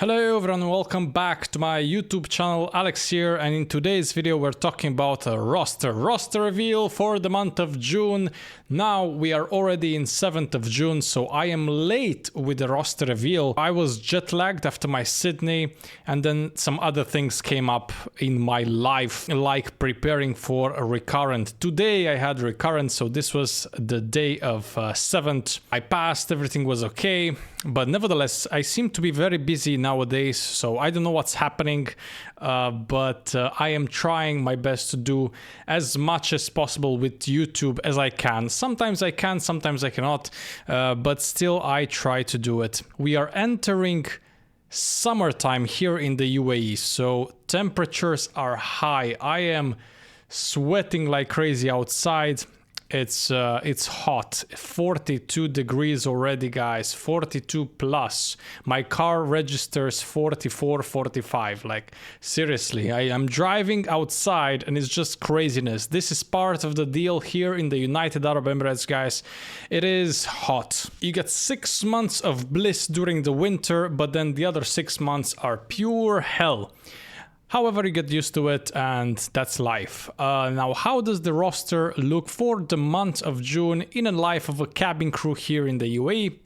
Hello everyone, welcome back to my YouTube channel. Alex here, and in today's video we're talking about a roster reveal for the month of June. Now we are already in 7th of June, so I am late with the roster reveal. I was jet lagged after my Sydney, and then some other things came up in my life, like preparing for a recurrent. Today I had recurrent, so this was the day of 7th. I passed, everything was okay, but nevertheless I seem to be very busy nowadays, so I don't know what's happening, but I am trying my best to do as much as possible with YouTube as I can. Sometimes I can, sometimes I cannot, but still I try to do it. We are entering summertime here in the UAE, so temperatures are high. I am sweating like crazy outside. It's hot, 42 degrees already, guys, 42 plus. My car registers 44, 45. Like, seriously, I am driving outside and it's just craziness. This is part of the deal here in the United Arab Emirates, guys. It is hot. You get 6 months of bliss during the winter, but then the other 6 months are pure hell. However, you get used to it, and that's life. Now, how does the roster look for the month of June in a life of a cabin crew here in the UAE?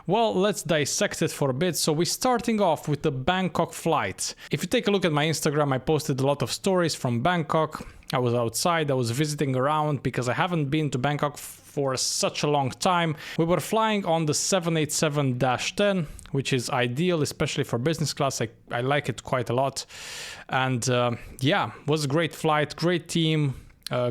Well, let's dissect it for a bit. So we're starting off with the Bangkok flight. If you take a look at my Instagram, I posted a lot of stories from Bangkok. I was outside, I was visiting around because I haven't been to Bangkok for such a long time. We were flying on the 787-10, which is ideal, especially for business class. I like it quite a lot. And yeah, was a great flight, great team.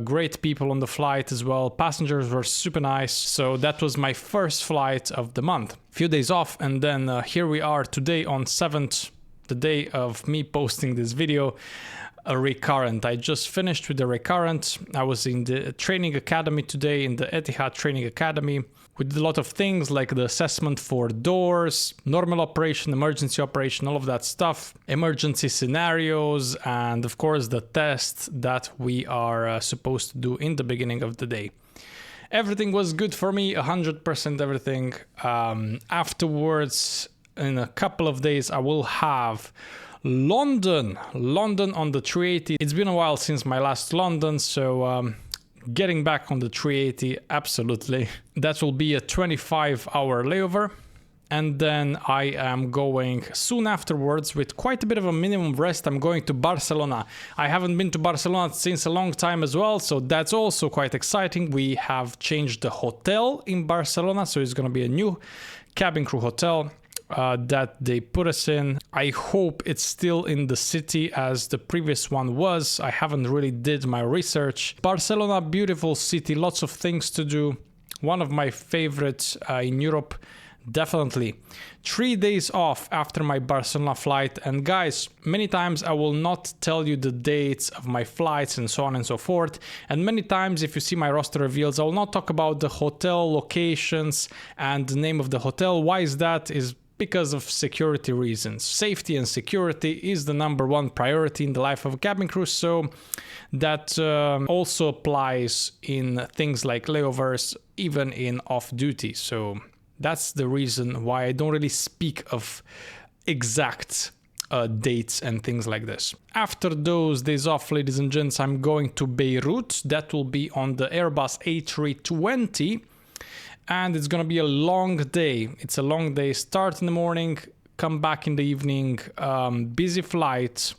Great people on the flight as well. Passengers were super nice. So that was my first flight of the month. Few days off, and then here we are today on 7th, the day of me posting this video. A recurrent. I just finished with the recurrent. I was in the training academy today, in the Etihad training academy. We did a lot of things like the assessment for doors, normal operation, emergency operation, all of that stuff, emergency scenarios, and of course the test that we are supposed to do in the beginning of the day. Everything was good for me, 100% everything. Afterwards, in a couple of days, I will have London on the 380. It's been a while since my last London, so getting back on the 380, absolutely. That will be a 25-hour layover. And then I am going soon afterwards with quite a bit of a minimum rest. I'm going to Barcelona. I haven't been to Barcelona since a long time as well, so that's also quite exciting. We have changed the hotel in Barcelona, so it's going to be a new cabin crew hotel that they put us in. I hope it's still in the city as the previous one was. I haven't really did my research. Barcelona, beautiful city, lots of things to do. One of my favorites in Europe, definitely. 3 days off after my Barcelona flight, and guys, many times I will not tell you the dates of my flights and so on and so forth, and many times if you see my roster reveals, I will not talk about the hotel locations and the name of the hotel. Why is that? Is because of security reasons. Safety and security is the #1 priority in the life of a cabin crew, so that also applies in things like layovers, even in off-duty. So that's the reason why I don't really speak of exact dates and things like this. After those days off, ladies and gents, I'm going to Beirut. That will be on the Airbus A320. And it's gonna be a long day. It's a long day. Start in the morning, come back in the evening. Busy flight.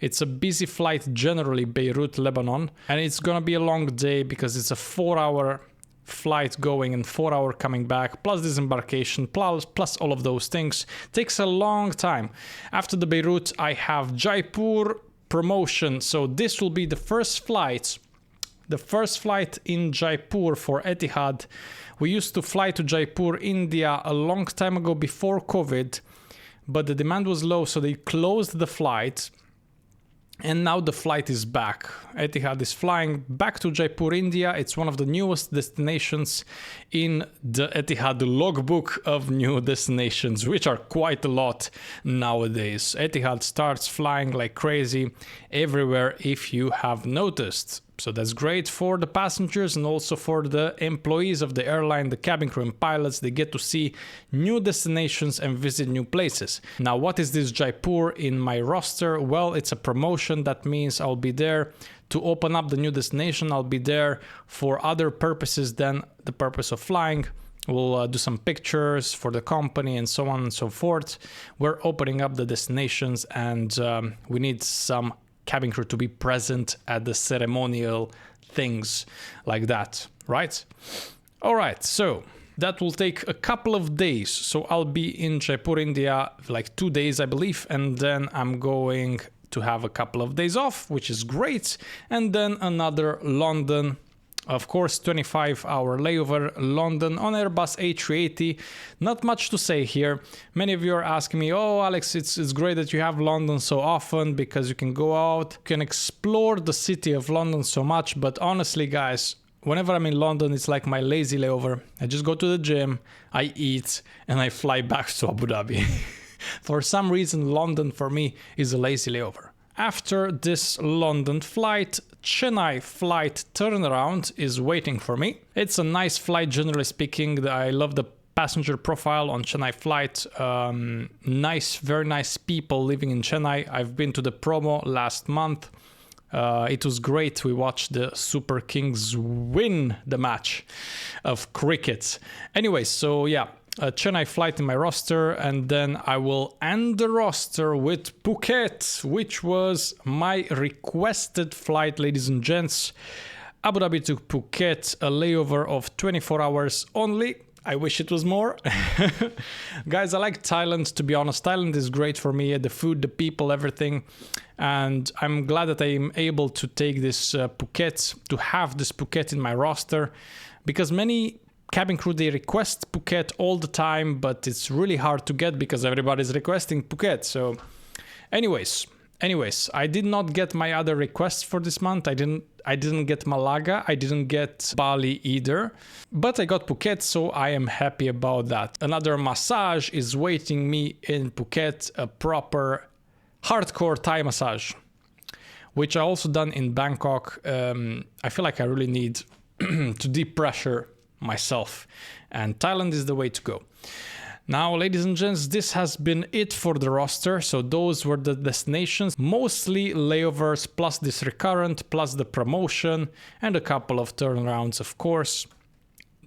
It's a busy flight generally, Beirut, Lebanon. And it's gonna be a long day because it's a 4-hour flight going and 4-hour coming back, plus disembarkation, plus all of those things. Takes a long time. After the Beirut, I have Jaipur promotion. So this will be the first flight. The first flight in Jaipur for Etihad. We used to fly to Jaipur, India a long time ago before COVID, but the demand was low, so they closed the flight. And now the flight is back. Etihad is flying back to Jaipur, India. It's one of the newest destinations in the Etihad logbook of new destinations, which are quite a lot nowadays. Etihad starts flying like crazy everywhere, if you have noticed. So that's great for the passengers and also for the employees of the airline, the cabin crew and pilots. They get to see new destinations and visit new places. Now, what is this Jaipur in my roster? Well, it's a promotion. That means I'll be there to open up the new destination. I'll be there for other purposes than the purpose of flying. We'll do some pictures for the company and so on and so forth. We're opening up the destinations, and we need some cabin crew to be present at the ceremonial things like that, right? All right, so that will take a couple of days. So I'll be in Jaipur, India, like 2 days, I believe, and then I'm going to have a couple of days off, which is great, and then another London. Of course, 25-hour layover, London on Airbus A380. Not much to say here. Many of you are asking me, oh, Alex, it's great that you have London so often because you can go out, you can explore the city of London so much. But honestly, guys, whenever I'm in London, it's like my lazy layover. I just go to the gym, I eat, and I fly back to Abu Dhabi. For some reason, London for me is a lazy layover. After this London flight, Chennai flight turnaround is waiting for me. It's a nice flight, generally speaking. I love the passenger profile on Chennai flight. Nice, very nice people living in Chennai. I've been to the promo last month. It was great. We watched the Super Kings win the match of cricket. Anyway, so yeah. A Chennai flight in my roster, and then I will end the roster with Phuket, which was my requested flight, ladies and gents. Abu Dhabi to Phuket, a layover of 24 hours only. I wish it was more. Guys, I like Thailand, to be honest. Thailand is great for me, the food, the people, everything. And I'm glad that I'm able to take this Phuket, to have this Phuket in my roster, because many cabin crew, they request Phuket all the time, but it's really hard to get because everybody's requesting Phuket. So anyways, I did not get my other requests for this month. I didn't get Malaga, I didn't get Bali either, but I got Phuket, so I am happy about that. Another massage is waiting me in Phuket, a proper hardcore Thai massage, which I also done in Bangkok. I feel like I really need to deep pressure myself, and Thailand is the way to go. Now, ladies and gents, this has been it for the roster. So those were the destinations, mostly layovers plus this recurrent plus the promotion and a couple of turnarounds, of course.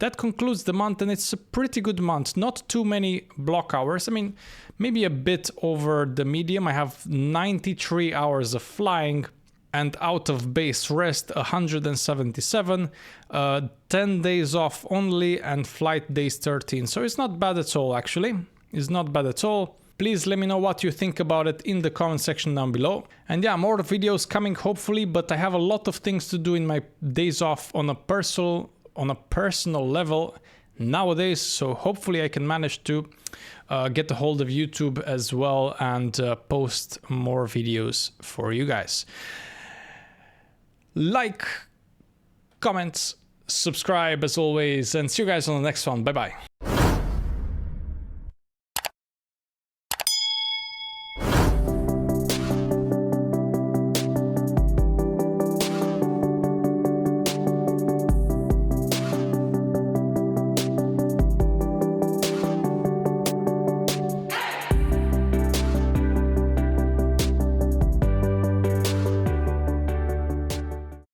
That concludes the month, and it's a pretty good month. Not too many block hours. I mean, maybe a bit over the medium. I have 93 hours of flying, and out of base rest 177, 10 days off only, and flight days 13. So it's not bad at all, actually. It's not bad at all. Please let me know what you think about it in the comment section down below. And yeah, more videos coming hopefully, but I have a lot of things to do in my days off on a personal level nowadays. So hopefully I can manage to get a hold of YouTube as well and post more videos for you guys. Like, comment, subscribe as always, and see you guys on the next one. Bye bye.